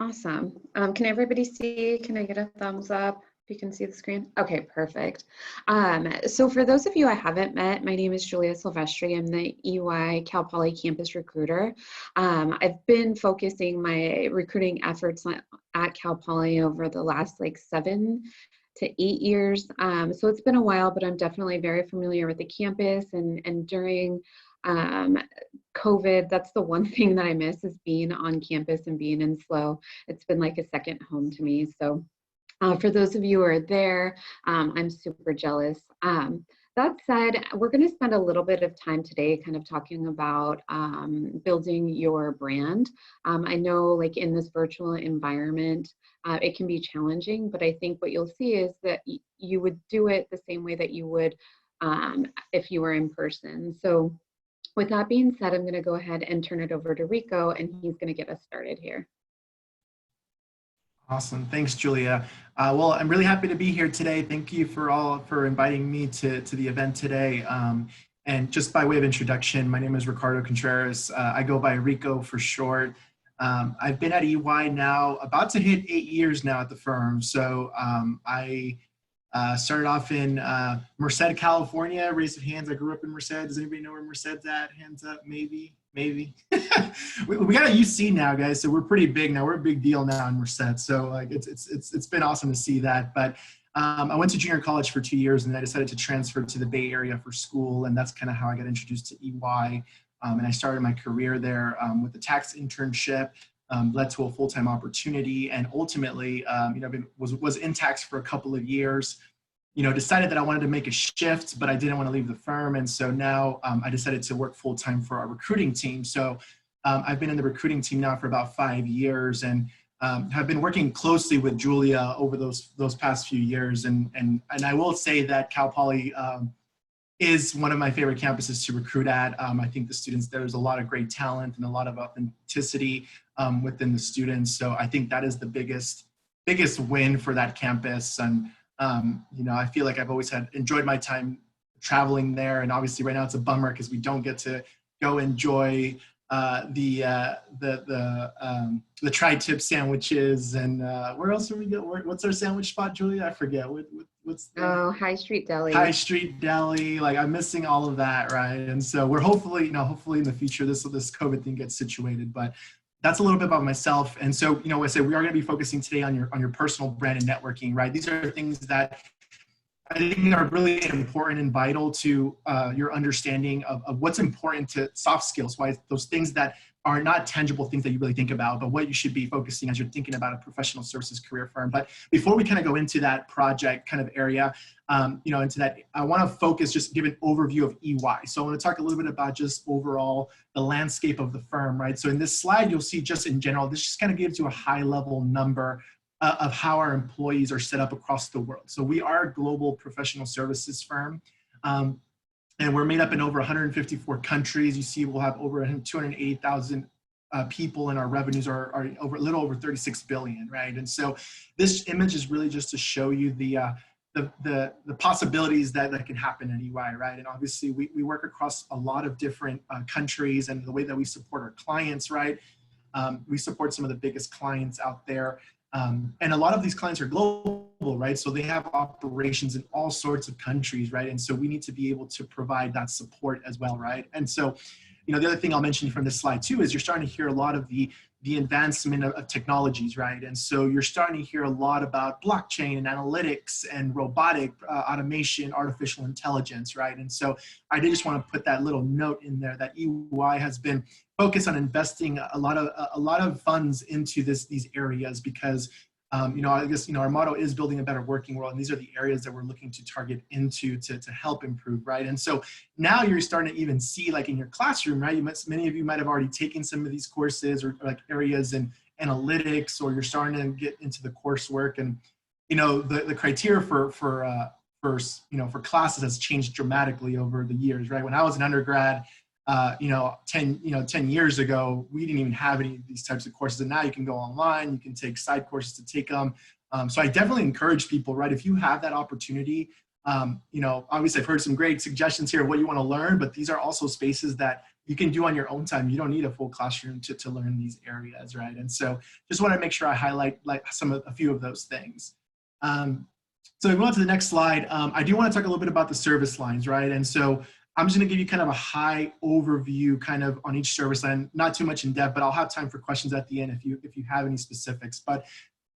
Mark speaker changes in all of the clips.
Speaker 1: Awesome. Can everybody see? Can I get a thumbs up if you can see the screen? Okay, perfect. So for those of you I haven't met, my name is Julia Silvestri. I'm the EY Cal Poly Campus Recruiter. I've been focusing my recruiting efforts at Cal Poly over the last like 7 to 8 years. So it's been a while, but I'm definitely very familiar with the campus and during COVID, that's the one thing that I miss is being on campus and being in SLO. It's been like a second home to me. So for those of you who are there, I'm super jealous. That said, we're going to spend a little bit of time today kind of talking about building your brand. I know like in this virtual environment, it can be challenging, but I think what you'll see is that you would do it the same way that you would if you were in person. So with that being said, I'm going to go ahead and turn it over to Rico, and he's going to get us started here.
Speaker 2: Awesome. Thanks, Julia. Well, I'm really happy to be here today. Thank you for inviting me to the event today. And just by way of introduction, my name is Ricardo Contreras. I go by Rico for short. I've been at EY now about to hit 8 years now at the firm. So I started off in Merced, California. Raise of hands. I grew up in Merced. Does anybody know where Merced's at? Hands up, maybe. we got a UC now, guys, so we're pretty big now. We're a big deal now in Merced. So like it's been awesome to see that. But I went to junior college for 2 years, and then I decided to transfer to the Bay Area for school, and that's kind of how I got introduced to EY. And I started my career there with a tax internship. Led to a full-time opportunity, and ultimately, was in tax for a couple of years. Decided that I wanted to make a shift, but I didn't want to leave the firm, and so now I decided to work full-time for our recruiting team. So I've been in the recruiting team now for about 5 years, and have been working closely with Julia over those past few years. And I will say that Cal Poly is one of my favorite campuses to recruit at. I think the students, there's a lot of great talent and a lot of authenticity within the students. So I think that is the biggest win for that campus. And I feel like I've always enjoyed my time traveling there. And obviously right now it's a bummer because we don't get to go enjoy the tri-tip sandwiches. And where else are we going? What's our sandwich spot, Julia? I forget. What's
Speaker 1: High Street Deli.
Speaker 2: High Street Deli. Like I'm missing all of that, right? And so we're hopefully in the future this COVID thing gets situated. But that's a little bit about myself. And so, I say we are going to be focusing today on your personal brand and networking, right? These are things that I think are really important and vital to your understanding of what's important to soft skills, why those things that are not tangible things that you really think about, but what you should be focusing as you're thinking about a professional services career firm. But before we kind of go into that project kind of area, into that, I want to focus, just give an overview of EY. So I want to talk a little bit about just overall the landscape of the firm, right? So in this slide, you'll see just in general, this just kind of gives you a high level number of how our employees are set up across the world. So we are a global professional services firm. And we're made up in over 154 countries. You see, we'll have over 280,000 people, and our revenues are a little over 36 billion, right? And so this image is really just to show you the possibilities that can happen at EY, right? And obviously, we work across a lot of different countries, and the way that we support our clients, right? We support some of the biggest clients out there. And a lot of these clients are global, right? So they have operations in all sorts of countries, right? And so we need to be able to provide that support as well, right? And so, the other thing I'll mention from this slide too is you're starting to hear a lot of the advancement of technologies, right? And so you're starting to hear a lot about blockchain and analytics and robotic automation, artificial intelligence, right? And so I did just want to put that little note in there that EY has been focused on investing a lot of funds into these areas because I guess our motto is building a better working world, and these are the areas that we're looking to target into to help improve, right? And so now you're starting to even see, like in your classroom, right? Many of you might have already taken some of these courses or like areas in analytics, or you're starting to get into the coursework, and the criteria for classes has changed dramatically over the years, right? When I was an undergrad, 10 years ago, we didn't even have any of these types of courses. And now you can go online, you can take side courses to take them. So I definitely encourage people, right? If you have that opportunity, obviously I've heard some great suggestions here of what you want to learn, but these are also spaces that you can do on your own time. You don't need a full classroom to learn these areas, right? And so just want to make sure I highlight like a few of those things. So we go on to the next slide. I do want to talk a little bit about the service lines, right? And so I'm just going to give you kind of a high overview kind of on each service line, not too much in depth, but I'll have time for questions at the end if you have any specifics. But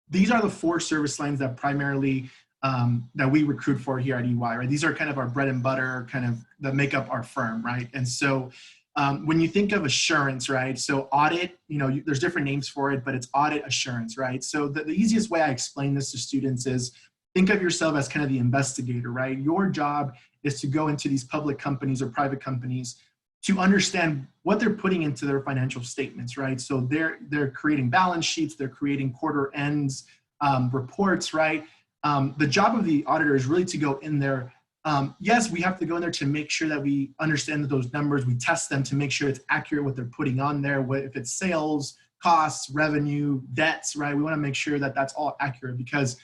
Speaker 2: these are the 4 service lines that primarily that we recruit for here at EY, right? These are kind of our bread and butter, kind of that make up our firm, right? And so when you think of assurance, right? So audit, there's different names for it, but it's audit assurance, right? So the easiest way I explain this to students is think of yourself as kind of the investigator, right? Your job is to go into these public companies or private companies to understand what they're putting into their financial statements, right? So they're creating balance sheets, they're creating quarter ends reports, right? The job of the auditor is really to go in there. Yes, we have to go in there to make sure that we understand that those numbers, we test them to make sure it's accurate what they're putting on there, if it's sales, costs, revenue, debts, right? We want to make sure that that's all accurate, because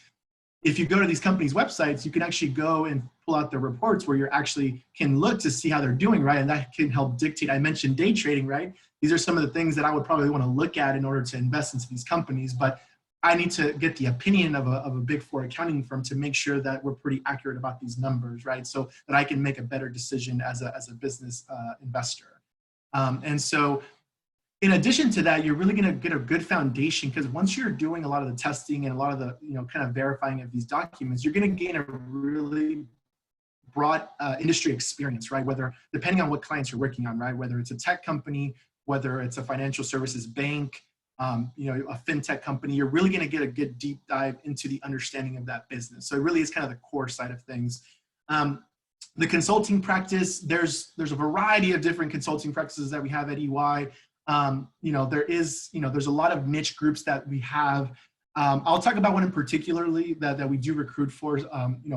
Speaker 2: if you go to these companies' websites, you can actually go and pull out the reports where you actually can look to see how they're doing, right? And that can help dictate. I mentioned day trading, right? These are some of the things that I would probably want to look at in order to invest into these companies, but I need to get the opinion of a big 4 accounting firm to make sure that we're pretty accurate about these numbers, right? So that I can make a better decision as a business investor. And so in addition to that, you're really going to get a good foundation, because once you're doing a lot of the testing and a lot of the kind of verifying of these documents, you're going to gain a really broad industry experience, right? Whether, depending on what clients you're working on, right? Whether it's a tech company, whether it's a financial services bank, a fintech company, you're really going to get a good deep dive into the understanding of that business. So it really is kind of the core side of things. The consulting practice, there's a variety of different consulting practices that we have at EY. There's a lot of niche groups that we have. I'll talk about one in particularly that we do recruit for,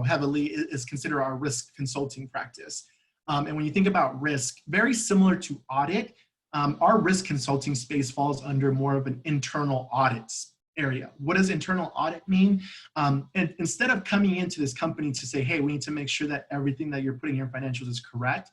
Speaker 2: heavily is considered our risk consulting practice. And when you think about risk, very similar to audit, our risk consulting space falls under more of an internal audits area. What does internal audit mean? And instead of coming into this company to say, hey, we need to make sure that everything that you're putting in your financials is correct,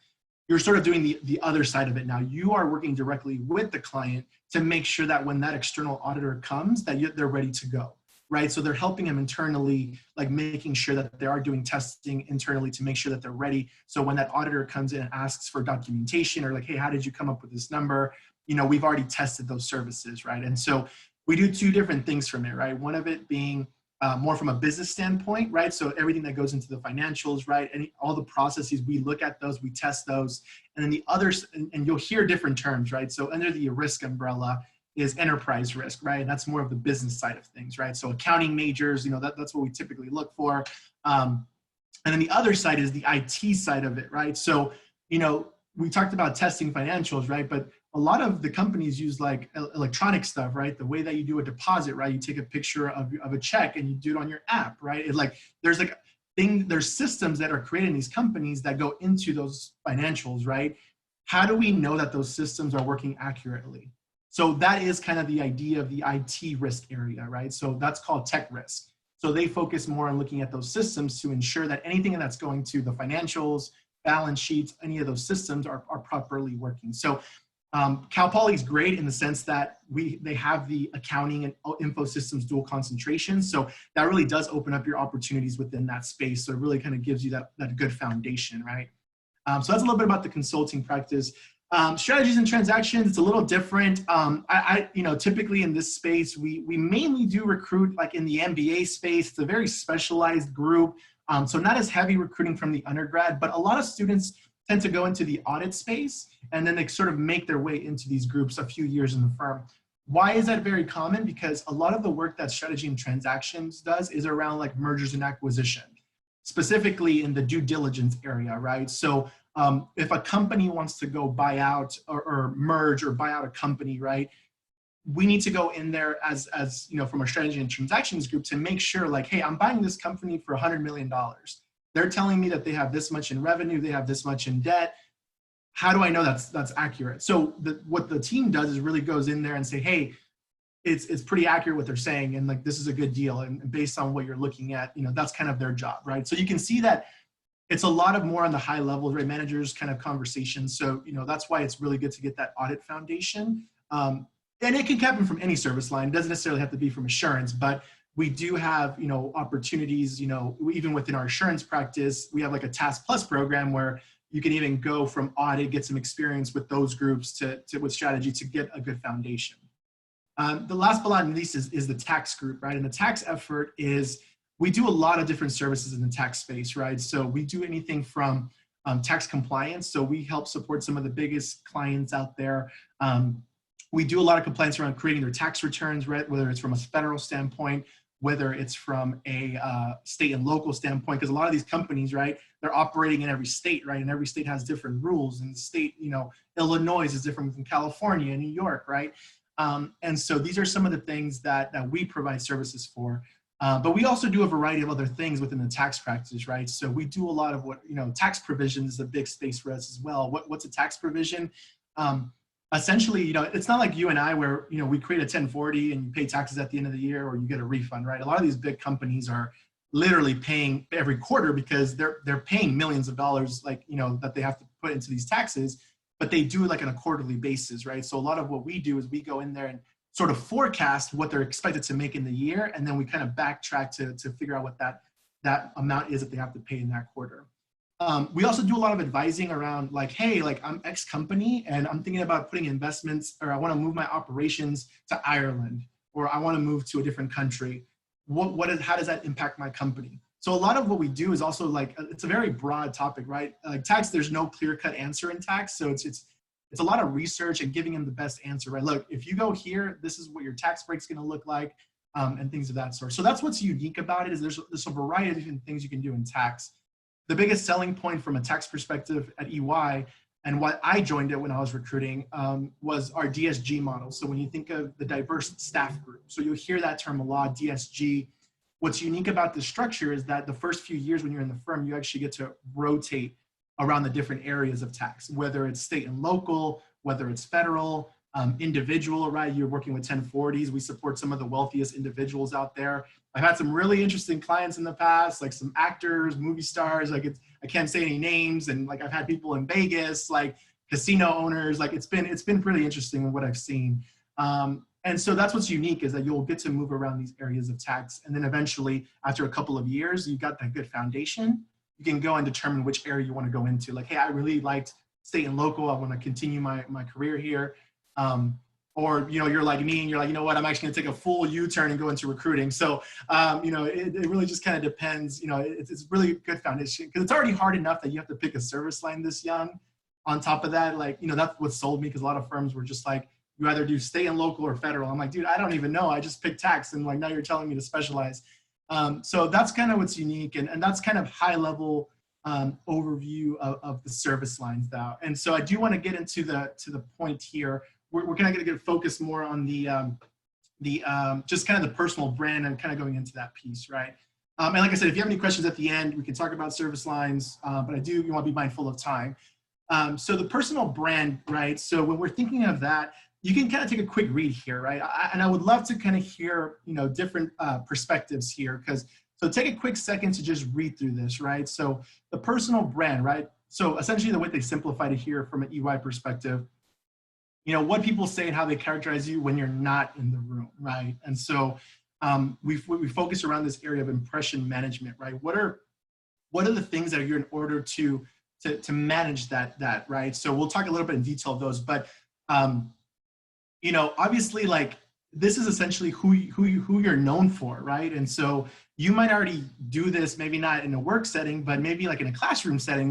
Speaker 2: you're sort of doing the other side of it now. You are working directly with the client to make sure that when that external auditor comes, that they're ready to go, right? So they're helping them internally, like making sure that they are doing testing internally to make sure that they're ready. So when that auditor comes in and asks for documentation, or like, hey, how did you come up with this number? We've already tested those services, right? And so we do 2 different things from it, right? One of it being more from a business standpoint, right? So everything that goes into the financials, right? And all the processes, we look at those, we test those. And then the others, and you'll hear different terms, right? So under the risk umbrella is enterprise risk, right? And that's more of the business side of things, right? So accounting majors, that's what we typically look for. And then the other side is the IT side of it, right? So, we talked about testing financials, right? But a lot of the companies use like electronic stuff, right? The way that you do a deposit, right? You take a picture of a check and you do it on your app, right? There's systems that are created in these companies that go into those financials, right? How do we know that those systems are working accurately? So that is kind of the idea of the IT risk area, right? So that's called tech risk. So they focus more on looking at those systems to ensure that anything that's going to the financials, balance sheets, any of those systems are properly working. So Cal Poly is great in the sense that they have the accounting and info systems dual concentration. So that really does open up your opportunities within that space. So it really kind of gives you that good foundation, right? So that's a little bit about the consulting practice. Strategies and transactions, it's a little different. Typically in this space, we mainly do recruit like in the MBA space. It's a very specialized group. So not as heavy recruiting from the undergrad, but a lot of students tend to go into the audit space, and then they sort of make their way into these groups a few years in the firm. Why is that very common? Because a lot of the work that strategy and transactions does is around like mergers and acquisition, specifically in the due diligence area, right? So if a company wants to go buy out or merge or buy out a company, right? We need to go in there as from our strategy and transactions group to make sure like, hey, I'm buying this company for $100 million. They're telling me that they have this much in revenue, they have this much in debt. How do I know that's accurate? So what the team does is really goes in there and say, hey, it's pretty accurate what they're saying, and like this is a good deal, and based on what you're looking at, that's kind of their job, right? So you can see that it's a lot of more on the high level, right? Managers kind of conversations. So, that's why it's really good to get that audit foundation. And it can happen from any service line. It doesn't necessarily have to be from assurance, but we do have, opportunities, even within our assurance practice, we have like a Task Plus program where you can even go from audit, get some experience with those groups with strategy to get a good foundation. The last but not least is the tax group, right? And the tax effort is, we do a lot of different services in the tax space, right? So we do anything from tax compliance. So we help support some of the biggest clients out there. We do a lot of compliance around creating their tax returns, right? Whether it's from a federal standpoint, whether it's from a state and local standpoint, because a lot of these companies, right, they're operating in every state, right? And every state has different rules. And the state, Illinois is different from California and New York, right? And so these are some of the things that we provide services for. But we also do a variety of other things within the tax practice, right? So we do a lot of tax provisions is a big space for us as well. What's a tax provision? Essentially, it's not like you and I where, we create a 1040 and you pay taxes at the end of the year or you get a refund, right? A lot of these big companies are literally paying every quarter because they're paying millions of dollars, that they have to put into these taxes, but they do it like on a quarterly basis, right? So a lot of what we do is we go in there and sort of forecast what they're expected to make in the year, and then we kind of backtrack to figure out what that amount is that they have to pay in that quarter. We also do a lot of advising around hey, I'm X company and I'm thinking about putting investments, or I want to move my operations to Ireland, or I want to move to a different country. How does that impact my company? So a lot of what we do is also it's a very broad topic, right? Tax, there's no clear-cut answer in tax. So it's a lot of research and giving them the best answer, right? Look, if you go here, this is what your tax break's going to look like, and things of that sort. So that's what's unique about it, is there's a variety of different things you can do in tax. The biggest selling point from a tax perspective at EY, and why I joined it when I was recruiting, was our DSG model. So when you think of the diverse staff group, so you'll hear that term a lot, DSG. What's unique about this structure is that the first few years when you're in the firm, you actually get to rotate around the different areas of tax, whether it's state and local, whether it's federal, individual, right? You're working with 1040s. We support some of the wealthiest individuals out there. I've had some really interesting clients in the past, like some actors, movie stars, I can't say any names. And I've had people in Vegas, casino owners, it's been pretty interesting what I've seen. And so that's what's unique, is that you'll get to move around these areas of tax. And then eventually, after a couple of years, you've got that good foundation, you can go and determine which area you want to go into. Hey, I really liked state and local. I want to continue my career here. Or, you're like me and you're like, you know what, I'm actually going to take a full U-turn and go into recruiting. So, it really just kind of depends. It's really good foundation, because it's already hard enough that you have to pick a service line this young. On top of that, that's what sold me, because a lot of firms were just like, you either do state and local or federal. I'm like, dude, I don't even know. I just picked tax, and now you're telling me to specialize. So that's kind of what's unique, and that's kind of high level overview of the service lines now. And so I do want to get into the point here. We're kind of going to get focused more on the just kind of the personal brand and kind of going into that piece, right? And like I said, if you have any questions at the end, we can talk about service lines, but you want to be mindful of time. So the personal brand, right? So when we're thinking of that, you can kind of take a quick read here, right? And I would love to kind of hear, different perspectives here, so take a quick second to just read through this, right? So the personal brand, right? So essentially the way they simplified it here from an EY perspective, what people say and how they characterize you when you're not in the room, right? And so we focus around this area of impression management, right? What are the things that you're in order to manage that, right? So we'll talk a little bit in detail of those, but obviously, this is essentially who you're known for, right? And so you might already do this, maybe not in a work setting, but maybe in a classroom setting,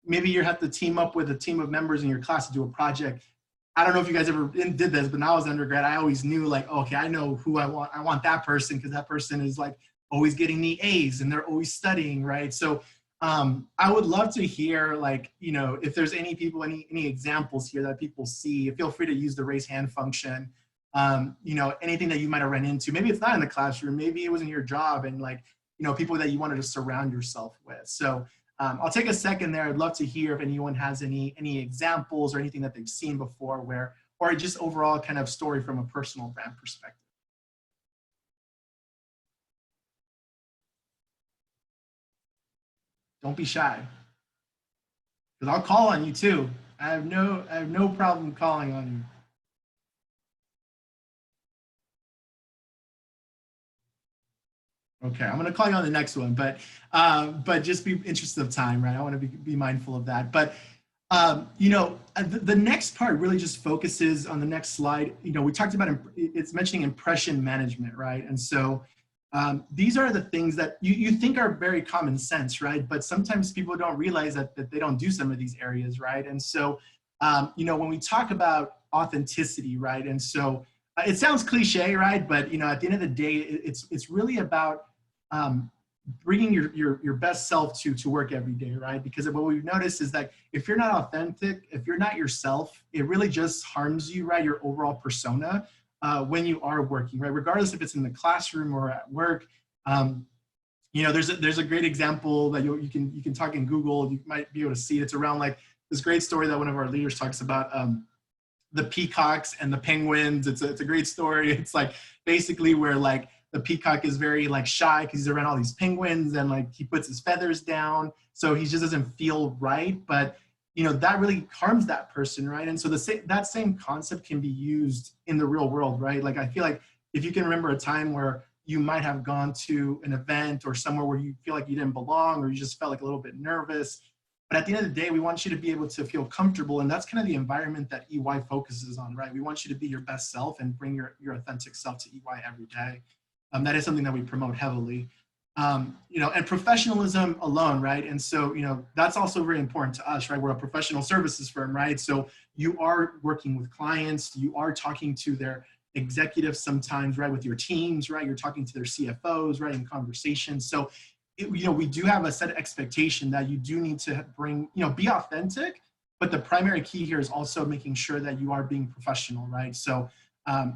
Speaker 2: maybe you have to team up with a team of members in your class to do a project. I don't know if you guys ever did this, but when I was undergrad, I always knew okay, I know who I want. I want that person, because that person is always getting the A's and they're always studying, right? So I would love to hear if there's any people, any examples here that people see. Feel free to use the raise hand function. Anything that you might have run into. Maybe it's not in the classroom, maybe it wasn't your job, and people that you wanted to surround yourself with. So I'll take a second there. I'd love to hear if anyone has any examples or anything that they've seen before, or just overall kind of story from a personal brand perspective. Don't be shy, because I'll call on you too. I have no problem calling on you. Okay, I'm gonna call you on the next one, but just be interested of time, right? I want to be mindful of that. But the next part really just focuses on the next slide. We talked about it's mentioning impression management, right? And so these are the things that you think are very common sense, right? But sometimes people don't realize that they don't do some of these areas, right? And so when we talk about authenticity, right? And so it sounds cliche, right? But at the end of the day, it's really about bringing your best self to work every day, right? Because what we've noticed is that if you're not authentic, if you're not yourself, it really just harms you, right? Your overall persona when you are working, right? Regardless if it's in the classroom or at work. There's a great example that you can talk in Google. You might be able to see it. It's around like this great story that one of our leaders talks about. The peacocks and the penguins. It's a great story. It's like basically where like the peacock is very like shy because he's around all these penguins and like he puts his feathers down, so he just doesn't feel right. But that really harms that person, right? And so that same concept can be used in the real world, right? Like I feel like if you can remember a time where you might have gone to an event or somewhere where you feel like you didn't belong or you just felt like a little bit nervous. But at the end of the day, we want you to be able to feel comfortable. And that's kind of the environment that EY focuses on, right? We want you to be your best self and bring your authentic self to EY every day. That is something that we promote heavily. And professionalism alone, right? And so, that's also very important to us, right? We're a professional services firm, right? So you are working with clients, you are talking to their executives sometimes, right? With your teams, right? You're talking to their CFOs, right? In conversations. So we do have a set expectation that you do need to bring, be authentic, but the primary key here is also making sure that you are being professional, right? So,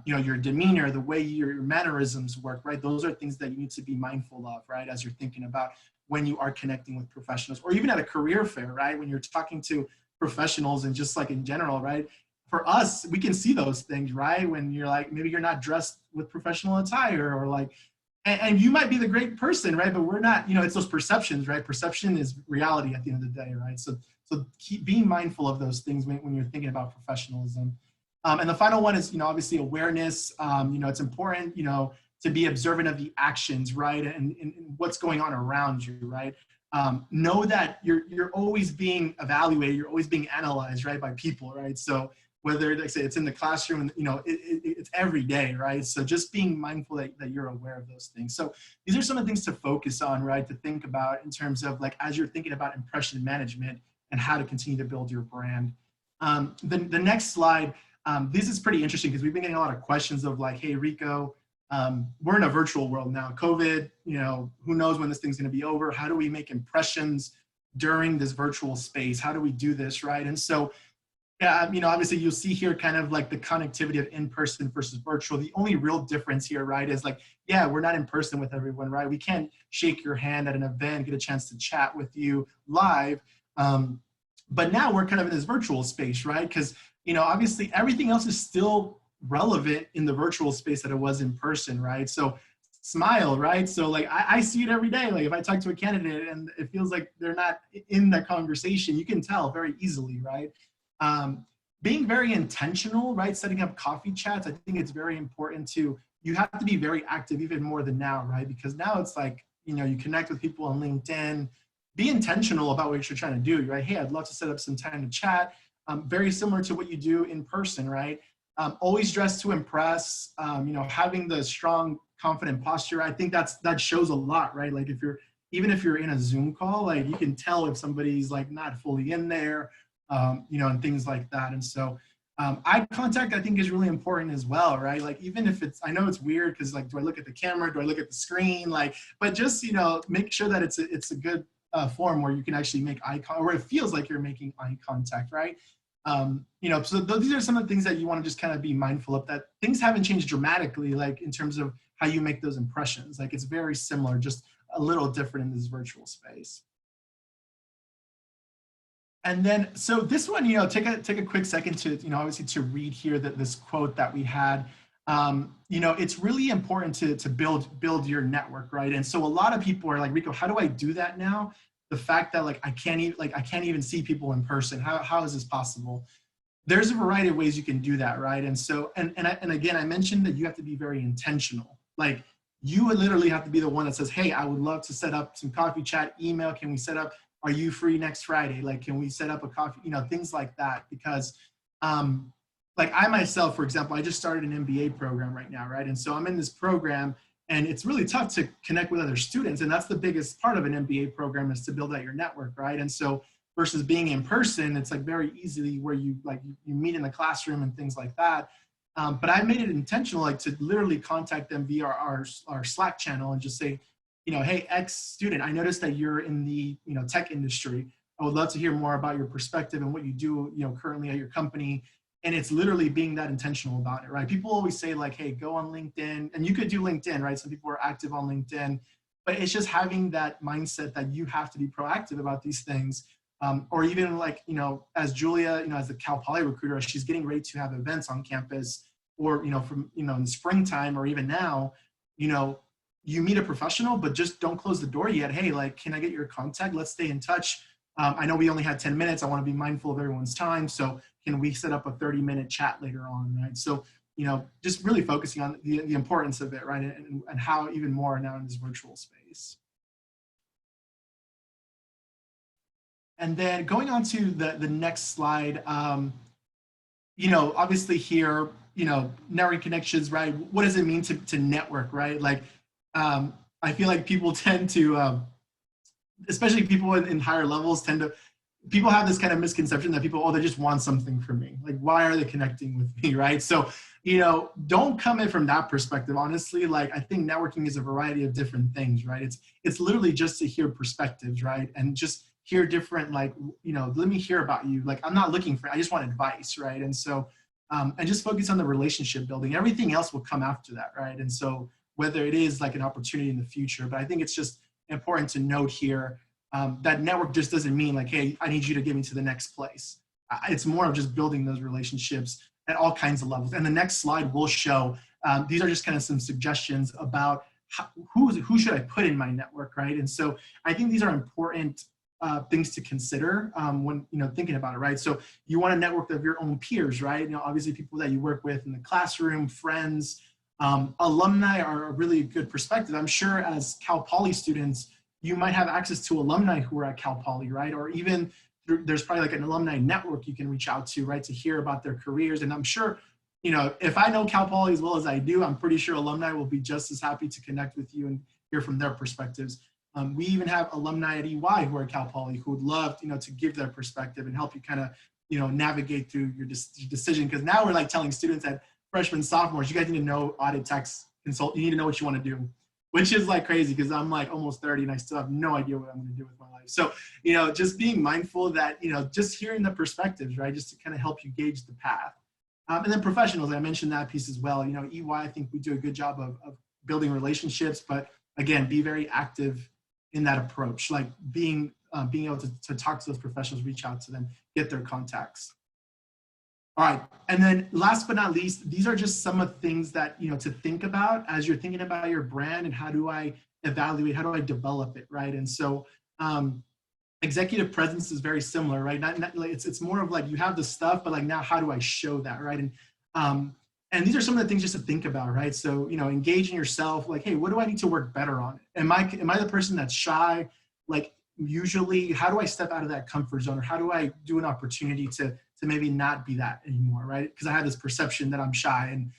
Speaker 2: your demeanor, the way your mannerisms work, right? Those are things that you need to be mindful of, right? As you're thinking about when you are connecting with professionals or even at a career fair, right? When you're talking to professionals and just like in general, right? For us, we can see those things, right? When you're like, maybe you're not dressed with professional attire or like, and you might be the great person, right? But we're not, it's those perceptions, right? Perception is reality at the end of the day, right? So keep being mindful of those things when you're thinking about professionalism. And the final one is, obviously awareness. It's important, to be observant of the actions, right? And what's going on around you, right? Know that you're always being evaluated, you're always being analyzed, right? By people, right? So whether, like I say, it's in the classroom, it's every day, right? So just being mindful that you're aware of those things. So these are some of the things to focus on, right? To think about in terms of like, as you're thinking about impression management and how to continue to build your brand. The next slide, this is pretty interesting because we've been getting a lot of questions of like, hey, Rico, we're in a virtual world now. COVID, who knows when this thing's going to be over? How do we make impressions during this virtual space? How do we do this, right? And so, obviously you'll see here kind of like the connectivity of in-person versus virtual. The only real difference here, right, is like, yeah, we're not in person with everyone, right? We can't shake your hand at an event, get a chance to chat with you live. But now we're kind of in this virtual space, right? Because, obviously everything else is still relevant in the virtual space that it was in person, right? So smile, right? So like I see it every day. Like if I talk to a candidate and it feels like they're not in the conversation, you can tell very easily, right? Being very intentional, right? Setting up coffee chats. I think it's very important you have to be very active even more than now, right? Because now it's like, you connect with people on LinkedIn, be intentional about what you're trying to do, right? Hey, I'd love to set up some time to chat. Very similar to what you do in person, right? Always dress to impress, having the strong, confident posture. I think that shows a lot, right? Like even if you're in a Zoom call, like you can tell if somebody's like not fully in there, and things like that. And so eye contact, I think, is really important as well, right? Like even if I know it's weird because like, do I look at the camera? Do I look at the screen? Like, but just, make sure that it's a good form where you can actually make eye contact, or it feels like you're making eye contact, right? So these are some of the things that you want to just kind of be mindful of, that things haven't changed dramatically, like in terms of how you make those impressions. Like it's very similar, just a little different in this virtual space. And then, so this one, take a quick second to, obviously to read here this quote that we had. It's really important to build your network, right? And so a lot of people are like, Rico, how do I do that now? the fact that like I can't even see people in person. How is this possible? There's a variety of ways you can do that, right? And so, and again, I mentioned that you have to be very intentional. Like you would literally have to be the one that says, hey, I would love to set up some coffee chat, email. Can we set up, are you free next Friday? Like, can we set up a coffee, things like that. Because like I myself, for example, I just started an MBA program right now, right? And so I'm in this program and it's really tough to connect with other students. And that's the biggest part of an MBA program, is to build out your network, right? And so versus being in person, it's like very easily where you meet in the classroom and things like that. But I made it intentional, like to literally contact them via our Slack channel and just say, hey, X student, I noticed that you're in the tech industry. I would love to hear more about your perspective and what you do currently at your company. And it's literally being that intentional about it, right? People always say like, hey, go on LinkedIn, and you could do LinkedIn, right? Some people are active on LinkedIn, but it's just having that mindset that you have to be proactive about these things. Or even like, as Julia, as the Cal Poly recruiter, she's getting ready to have events on campus, or, from, in springtime, or even now, you meet a professional, but just don't close the door yet. Hey, like, can I get your contact? Let's stay in touch. I know we only had 10 minutes. I want to be mindful of everyone's time. So can we set up a 30-minute chat later on, right? So, just really focusing on the importance of it, right? And how even more now in this virtual space. And then going on to the next slide, obviously here, network connections, right? What does it mean to network, right? Like, I feel like people tend to, especially people in higher levels people have this kind of misconception that people, they just want something from me. Like, why are they connecting with me, right? So, don't come in from that perspective. Honestly, like, I think networking is a variety of different things, right? It's literally just to hear perspectives, right? And just hear different, like, let me hear about you. Like, I'm not looking I just want advice, right? And so, and just focus on the relationship building. Everything else will come after that, right? And so whether it is like an opportunity in the future, but I think it's just important to note here that network just doesn't mean like, hey, I need you to get me to the next place. It's more of just building those relationships at all kinds of levels. And the next slide will show, these are just kind of some suggestions about who should I put in my network, right? And so I think these are important things to consider when thinking about it, right? So you want a network of your own peers, right? Obviously people that you work with in the classroom, friends, alumni are a really good perspective. I'm sure as Cal Poly students, you might have access to alumni who are at Cal Poly, right? Or even there's probably like an alumni network you can reach out to, right? To hear about their careers. And I'm sure, if I know Cal Poly as well as I do, I'm pretty sure alumni will be just as happy to connect with you and hear from their perspectives. We even have alumni at EY who are Cal Poly who would love, to give their perspective and help you kind of, navigate through your decision. Because now we're like telling students that freshmen, sophomores, you guys need to know audit, tax, consult. You need to know what you want to do, which is like crazy because I'm like almost 30 and I still have no idea what I'm going to do with my life. So, just being mindful that, just hearing the perspectives, right? Just to kind of help you gauge the path. And then professionals, I mentioned that piece as well. EY, I think we do a good job of building relationships, but again, be very active in that approach, like being able to talk to those professionals, reach out to them, get their contacts. All right, and then last but not least, these are just some of the things that, to think about as you're thinking about your brand and how do I evaluate, how do I develop it, right? And so executive presence is very similar, right? Not like it's more of like you have the stuff, but like now how do I show that, right? And these are some of the things just to think about, right? So, engage in yourself, like, hey, what do I need to work better on? Am I the person that's shy? Like, usually, how do I step out of that comfort zone? Or how do I do an opportunity to maybe not be that anymore, right? Because I have this perception that I'm shy, and,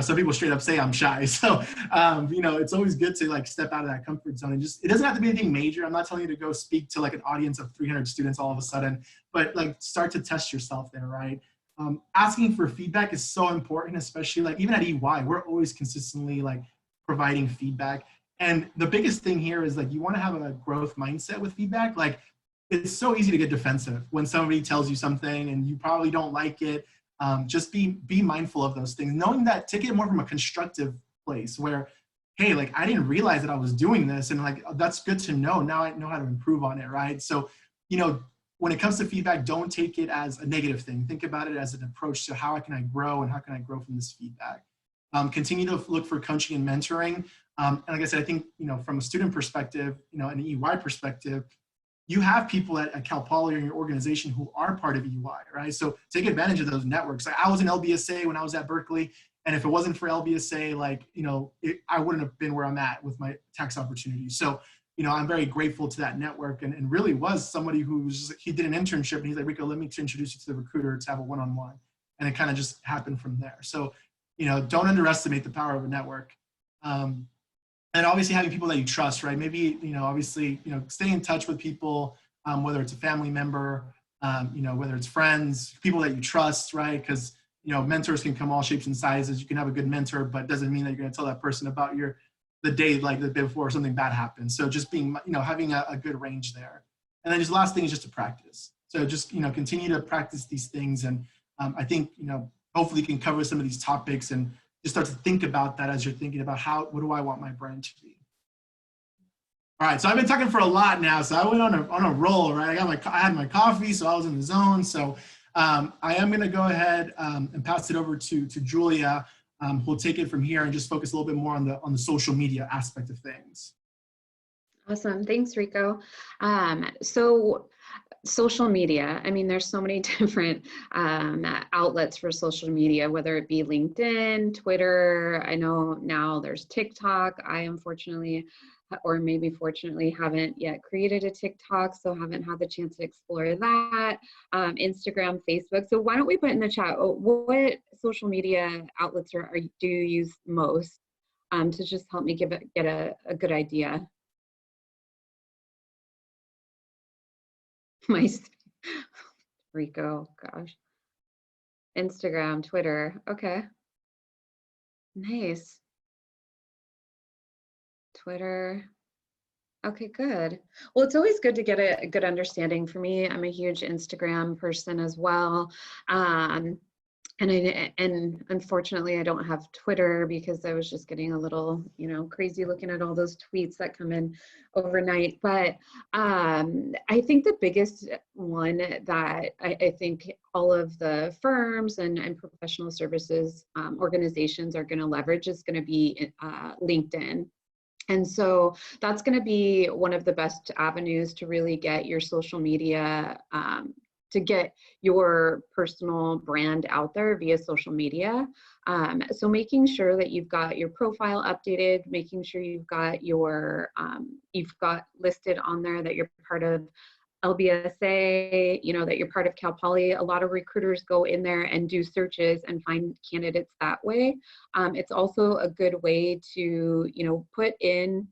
Speaker 2: some people straight up say I'm shy. So, it's always good to like step out of that comfort zone and it doesn't have to be anything major. I'm not telling you to go speak to like an audience of 300 students all of a sudden, but like start to test yourself there, right? Asking for feedback is so important, especially like even at EY, we're always consistently like providing feedback. And the biggest thing here is like, you want to have a growth mindset with feedback. Like, it's so easy to get defensive when somebody tells you something and you probably don't like it. Just be mindful of those things, knowing that, take it more from a constructive place where, hey, like, I didn't realize that I was doing this. And like, that's good to know. Now I know how to improve on it. Right. So, when it comes to feedback, don't take it as a negative thing. Think about it as an approach to how can I grow and how can I grow from this feedback. Continue to look for coaching and mentoring. And like I said, I think, from a student perspective, an EY perspective, you have people at Cal Poly or in your organization who are part of EY, right? So take advantage of those networks. Like I was in LBSA when I was at Berkeley, and if it wasn't for LBSA, like, I wouldn't have been where I'm at with my tax opportunities. So, I'm very grateful to that network, and really was somebody he did an internship, and he's like, Rico, let me introduce you to the recruiter to have a one-on-one. And it kind of just happened from there. So, don't underestimate the power of a network. And obviously having people that you trust, right? Maybe, obviously, stay in touch with people, whether it's a family member, whether it's friends, people that you trust, right? Because, mentors can come all shapes and sizes. You can have a good mentor, but it doesn't mean that you're going to tell that person about the day before something bad happens. So just being, having a good range there. And then just the last thing is just to practice. So just, continue to practice these things. And I think, hopefully you can cover some of these topics and just start to think about that as you're thinking about what do I want my brand to be. All right, so I've been talking for a lot now, so I went on a roll, right? I had my coffee, so I was in the zone. So I am going to go ahead and pass it over to Julia, who'll take it from here and just focus a little bit more on the social media aspect of things.
Speaker 1: Awesome, thanks, Rico. So social media, I mean, there's so many different outlets for social media, whether it be LinkedIn, Twitter. I know now there's TikTok. I unfortunately, or maybe fortunately, haven't yet created a TikTok, so haven't had the chance to explore that. Instagram, Facebook. So why don't we put in the chat, what social media outlets do you use most, to just help me get a good idea. My Rico, gosh. Instagram, Twitter, okay. Nice. Twitter. Okay, good. Well, it's always good to get a good understanding. For me, I'm a huge Instagram person as well. And unfortunately, I don't have Twitter because I was just getting a little, crazy looking at all those tweets that come in overnight. But I think the biggest one that I think all of the firms and professional services organizations are going to leverage is going to be LinkedIn. And so that's going to be one of the best avenues to really get your social media, to get your personal brand out there via social media. So making sure that you've got your profile updated, making sure you've got listed on there that you're part of LBSA, that you're part of Cal Poly. A lot of recruiters go in there and do searches and find candidates that way. It's also a good way to, put in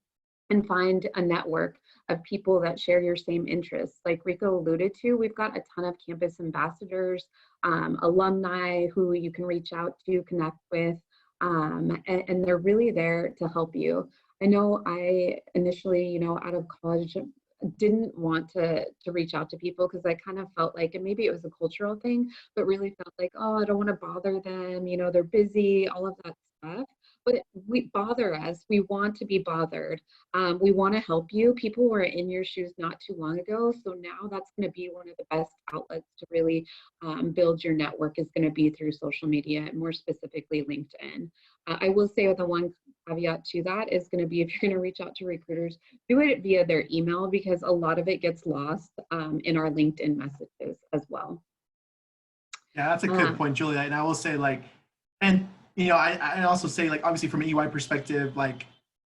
Speaker 1: and find a network of people that share your same interests. Like Rico alluded to, we've got a ton of campus ambassadors, alumni who you can reach out to, connect with, and they're really there to help you. I know I initially, out of college, didn't want to reach out to people because I kind of felt like, and maybe it was a cultural thing, but really felt like, oh, I don't want to bother them, they're busy, all of that stuff. But we bother us. We want to be bothered. We want to help you. People were in your shoes not too long ago. So now that's going to be one of the best outlets to really build your network, is going to be through social media, and more specifically LinkedIn. I will say the one caveat to that is going to be, if you're going to reach out to recruiters, do it via their email, because a lot of it gets lost in our LinkedIn messages as well.
Speaker 2: Yeah, that's a good point, Julia. And I will say, I also say, obviously from an EY perspective,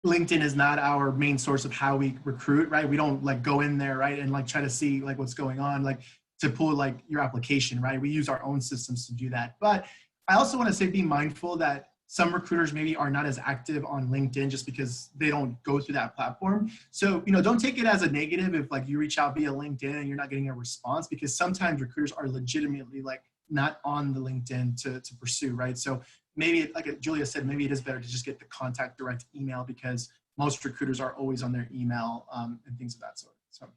Speaker 2: LinkedIn is not our main source of how we recruit, right? We don't go in there, right, and try to see what's going on, to pull your application, right? We use our own systems to do that. But I also want to say, be mindful that some recruiters maybe are not as active on LinkedIn just because they don't go through that platform. So, don't take it as a negative if you reach out via LinkedIn and you're not getting a response, because sometimes recruiters are legitimately not on the LinkedIn to pursue, right? So maybe, like Julia said, maybe it is better to just get the contact direct email, because most recruiters are always on their email and things of that sort. So.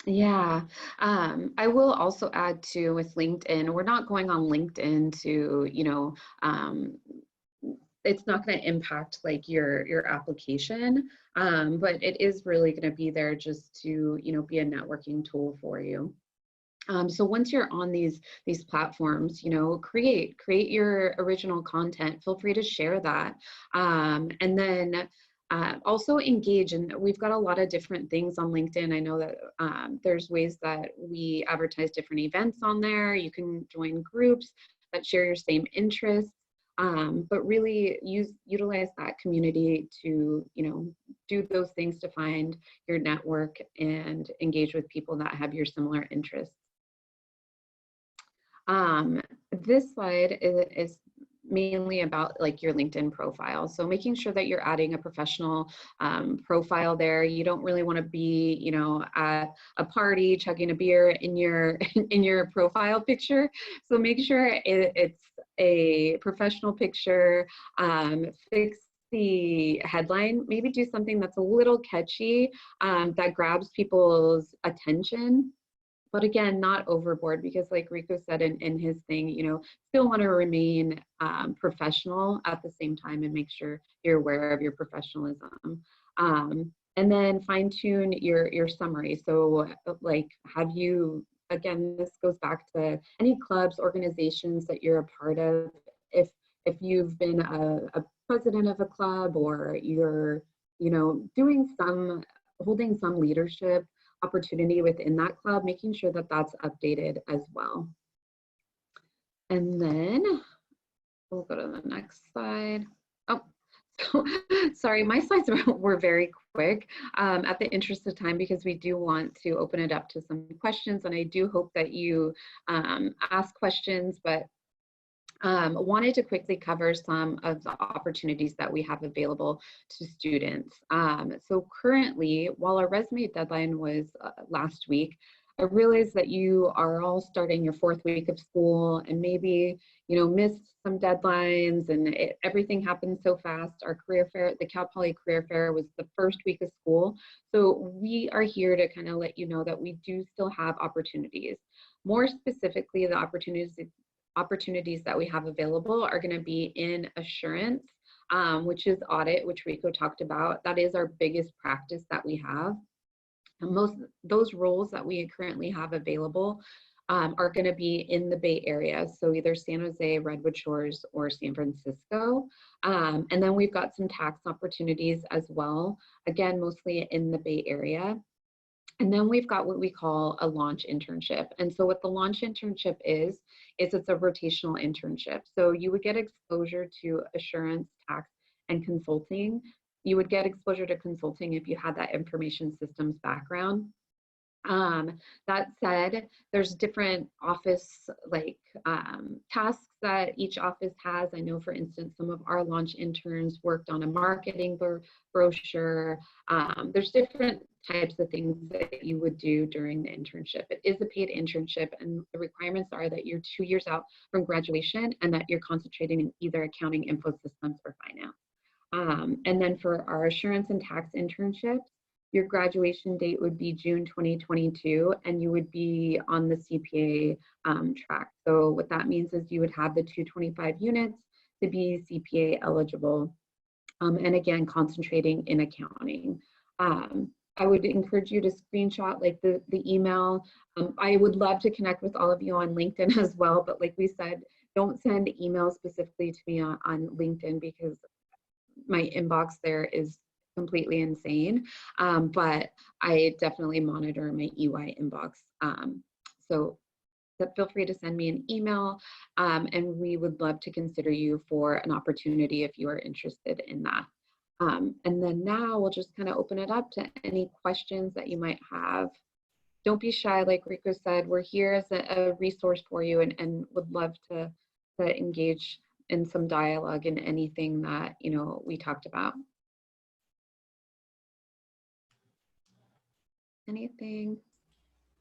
Speaker 1: Yeah, I will also add too, with LinkedIn, we're not going on LinkedIn to, it's not going to impact your application, but it is really going to be there just to, be a networking tool for you. So once you're on these platforms, create your original content. Feel free to share that, and then Also engage, and we've got a lot of different things on LinkedIn. I know that there's ways that we advertise different events on there. You can join groups that share your same interests, but really utilize that community to, do those things to find your network and engage with people that have your similar interests. This slide is mainly about like your LinkedIn profile. So making sure that you're adding a professional profile there. You don't really want to be, at a party chugging a beer in your in your profile picture. So make sure it's a professional picture. Fix the headline. Maybe do something that's a little catchy, that grabs people's attention. But again, not overboard, because like Rico said in his thing, still want to remain professional at the same time and make sure you're aware of your professionalism. And then fine tune your summary. So like, again, this goes back to any clubs, organizations that you're a part of. If you've been a president of a club, or you're, holding some leadership opportunity within that club, making sure that that's updated as well. And then we'll go to the next slide. Oh, so, sorry, my slides were very quick at the interest of time, because we do want to open it up to some questions, and I do hope that you ask questions, but wanted to quickly cover some of the opportunities that we have available to students. So currently, while our resume deadline was last week, I realized that you are all starting your 4th week of school and maybe, missed some deadlines, and everything happened so fast. Our career fair, the Cal Poly Career Fair, was the 1st week of school. So we are here to kind of let you know that we do still have opportunities. More specifically, the opportunities that we have available are going to be in assurance, which is audit, which Rico talked about. That is our biggest practice that we have. And most those roles that we currently have available are going to be in the Bay Area, so either San Jose, Redwood Shores, or San Francisco. And then we've got some tax opportunities as well, again, mostly in the Bay Area. And then we've got what we call a launch internship. And so what the launch internship is it's a rotational internship. So you would get exposure to assurance, tax, and consulting. You would get exposure to consulting if you had that information systems background. That said, there's different office tasks that each office has. I know, for instance, some of our launch interns worked on a marketing brochure. There's different types of things that you would do during the internship. It is a paid internship, and the requirements are that you're 2 years out from graduation and that you're concentrating in either accounting, info systems, or finance. And then for our assurance and tax internships, your graduation date would be June 2022, and you would be on the CPA track. So what that means is you would have the 225 units to be CPA eligible, and again, concentrating in accounting. I would encourage you to screenshot like the email. I would love to connect with all of you on LinkedIn as well, but like we said, don't send emails specifically to me on LinkedIn, because my inbox there is completely insane. But I definitely monitor my EY inbox. So feel free to send me an email, and we would love to consider you for an opportunity if you are interested in that. And then now we'll just kind of open it up to any questions that you might have. Don't be shy, like Rico said, we're here as a resource for you, and would love to engage in some dialogue in anything that we talked about. Anything?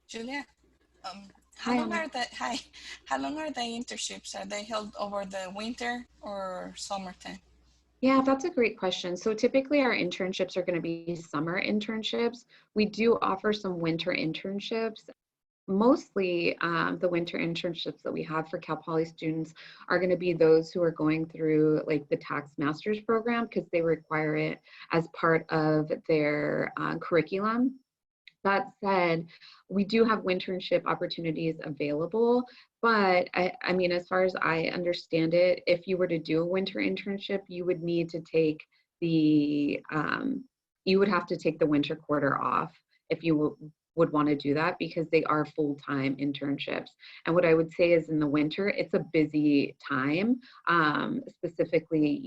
Speaker 3: Julia,
Speaker 1: Hi,
Speaker 3: how long are the internships? Are they held over the winter or summertime?
Speaker 1: Yeah, that's a great question. So typically our internships are going to be summer internships. We do offer some winter internships. Mostly the winter internships that we have for Cal Poly students are going to be those who are going through like the tax master's program, because they require it as part of their curriculum. That said, we do have internship opportunities available, but I mean, as far as I understand it, if you were to do a winter internship, you would need to take you would have to take the winter quarter off if you would want to do that, because they are full-time internships. And what I would say is in the winter, it's a busy time, specifically,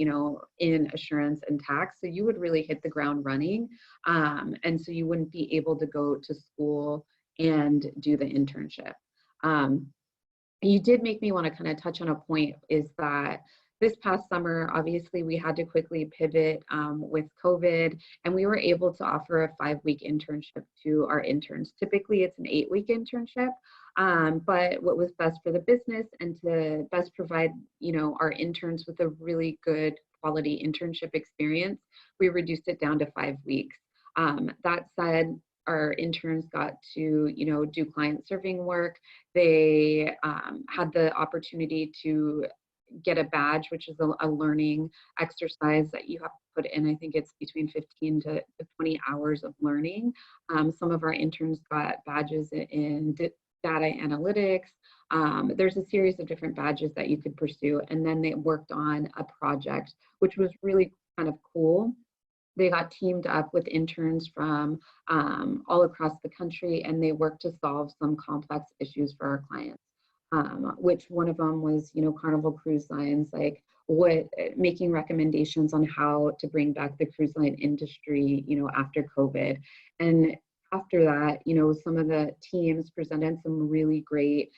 Speaker 1: in assurance and tax. So you would really hit the ground running. And so you wouldn't be able to go to school and do the internship. You did make me want to kind of touch on a point, is that this past summer, obviously, we had to quickly pivot with COVID, and we were able to offer a 5-week internship to our interns. Typically, it's an 8-week internship, but what was best for the business and to best provide, our interns with a really good quality internship experience, we reduced it down to 5 weeks. That said, our interns got to, do client serving work. They had the opportunity to get a badge, which is a learning exercise that you have to put in. I think it's between 15 to 20 hours of learning. Some of our interns got badges in data analytics. There's a series of different badges that you could pursue. And then they worked on a project, which was really kind of cool. They got teamed up with interns from all across the country, and they worked to solve some complex issues for our clients. Which one of them was, Carnival Cruise Lines, like making recommendations on how to bring back the cruise line industry, after COVID. And after that, some of the teams presented some really great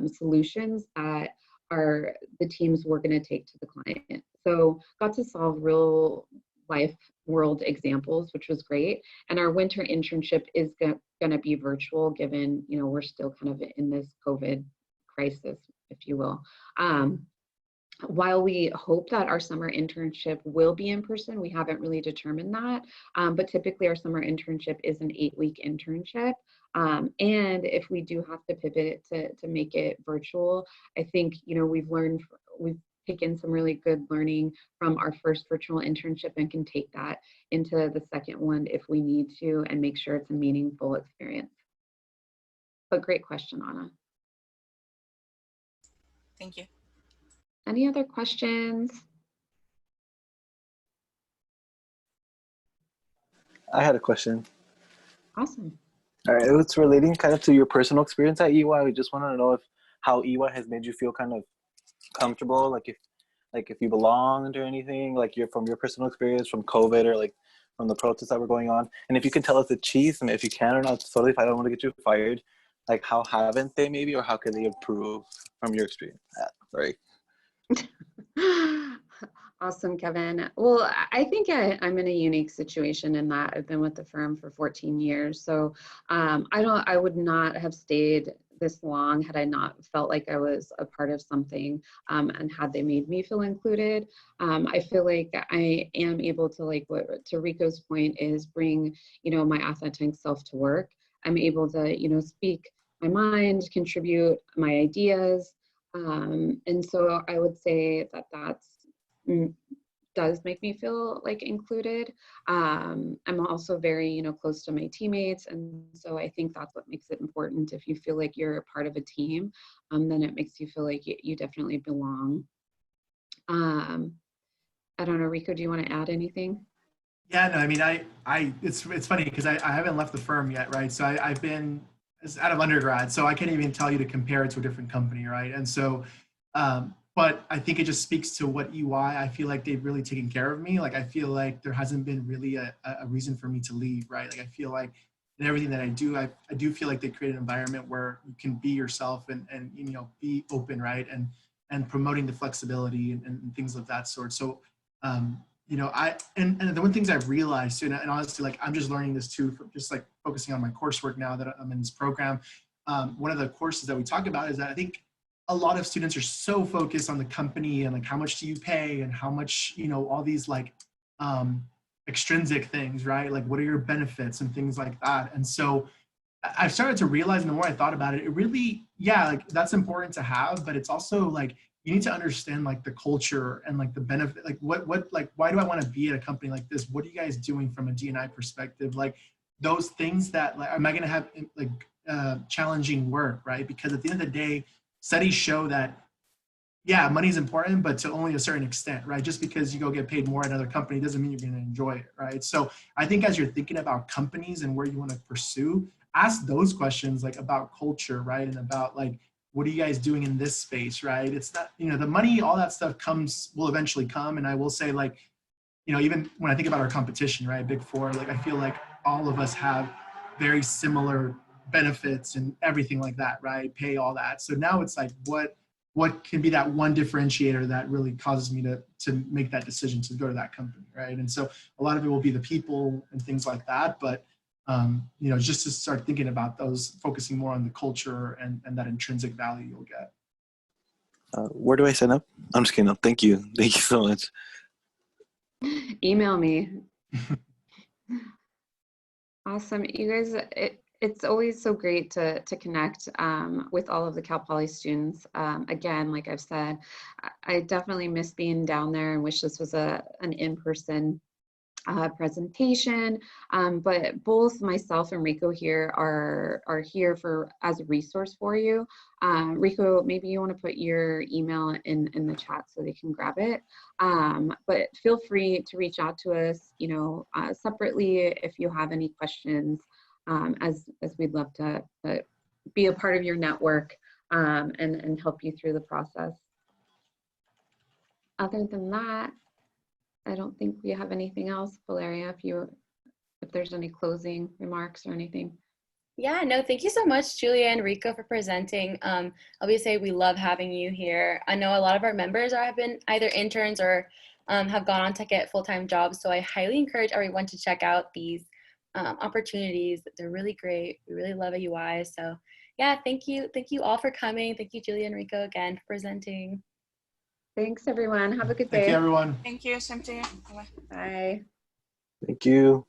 Speaker 1: solutions that the teams were going to take to the client. So got to solve real life world examples, which was great. And our winter internship is going to be virtual, given, we're still kind of in this COVID crisis, if you will. While we hope that our summer internship will be in person, we haven't really determined that. But typically our summer internship is an 8-week internship. And if we do have to pivot to make it virtual, I think, we've taken some really good learning from our first virtual internship and can take that into the second one if we need to, and make sure it's a meaningful experience. But great question, Anna.
Speaker 3: Thank you.
Speaker 1: Any other questions?
Speaker 4: I had a question.
Speaker 1: Awesome.
Speaker 4: All right, it's relating kind of to your personal experience at EY. We just want to know how EY has made you feel kind of comfortable, like if you belonged or anything, like from your personal experience from COVID or like from the protests that were going on. And if you can tell us the cheese, if you can or not, it's totally fine. I don't want to get you fired. Like, how haven't they maybe, or how can they improve from your experience? Sorry.
Speaker 1: Awesome, Kevin. Well, I think I'm in a unique situation in that I've been with the firm for 14 years. So I would not have stayed this long had I not felt like I was a part of something, and had they made me feel included. I feel like I am able to, like what to Rico's point is, bring, my authentic self to work. I'm able to, speak my mind, contribute my ideas. And so I would say that does make me feel like included. I'm also very, close to my teammates. And so I think that's what makes it important. If you feel like you're a part of a team, then it makes you feel like you definitely belong. I don't know, Rico, do you want to add anything?
Speaker 2: Yeah, no, I mean, it's funny because I haven't left the firm yet, right? So I've been out of undergrad, so I can't even tell you to compare it to a different company, right? And so, but I think it just speaks to what EY, I feel like they've really taken care of me. Like, I feel like there hasn't been really a reason for me to leave, right? Like, I feel like in everything that I do, I do feel like they create an environment where you can be yourself and be open, right? And promoting the flexibility and things of that sort. So, and the one things I've realized too, and honestly, like, I'm just learning this too, from just like focusing on my coursework now that I'm in this program. One of the courses that we talk about is that I think a lot of students are so focused on the company and like, how much do you pay and how much, all these like extrinsic things, right? Like, what are your benefits and things like that. And so I've started to realize, and the more I thought about it, it really, yeah, like that's important to have, but it's also like, you need to understand like the culture and like the benefit, like like, why do I want to be at a company like this? What are you guys doing from a D&I perspective? Like those things that, like, am I going to have like challenging work, right? Because at the end of the day, studies show that yeah, money's important, but to only a certain extent, right? Just because you go get paid more at another company doesn't mean you're going to enjoy it, right? So I think as you're thinking about companies and where you want to pursue, ask those questions like about culture, right? And about like, what are you guys doing in this space, right? It's not, the money, all that stuff will eventually come. And I will say like, even when I think about our competition, right? Big Four, like I feel like all of us have very similar benefits and everything like that, right? Pay, all that. So now it's like, what can be that one differentiator that really causes me to make that decision to go to that company, right? And so a lot of it will be the people and things like that, but just to start thinking about those, focusing more on the culture and that intrinsic value you'll get.
Speaker 4: Where do I sign up? I'm just kidding. No, thank you so much.
Speaker 1: Email me. Awesome. You guys, it's always so great to connect with all of the Cal Poly students. Again, like I've said, I definitely miss being down there and wish this was an in-person presentation. But both myself and Rico here are here as a resource for you. Rico, maybe you want to put your email in the chat so they can grab it. But feel free to reach out to us, separately if you have any questions, as we'd love to be a part of your network and help you through the process. Other than that, I don't think we have anything else. Valeria, if there's any closing remarks or anything.
Speaker 5: Yeah, no, thank you so much, Julia and Rico, for presenting. LBSA, we love having you here. I know a lot of our members have been either interns or have gone on to get full-time jobs. So I highly encourage everyone to check out these opportunities. They're really great. We really love AUI. So yeah, thank you. Thank you all for coming. Thank you, Julia and Rico, again, for presenting.
Speaker 1: Thanks, everyone. Have a good day.
Speaker 2: Thank you, everyone.
Speaker 3: Thank you. Same to you. Bye.
Speaker 1: Bye.
Speaker 4: Thank you.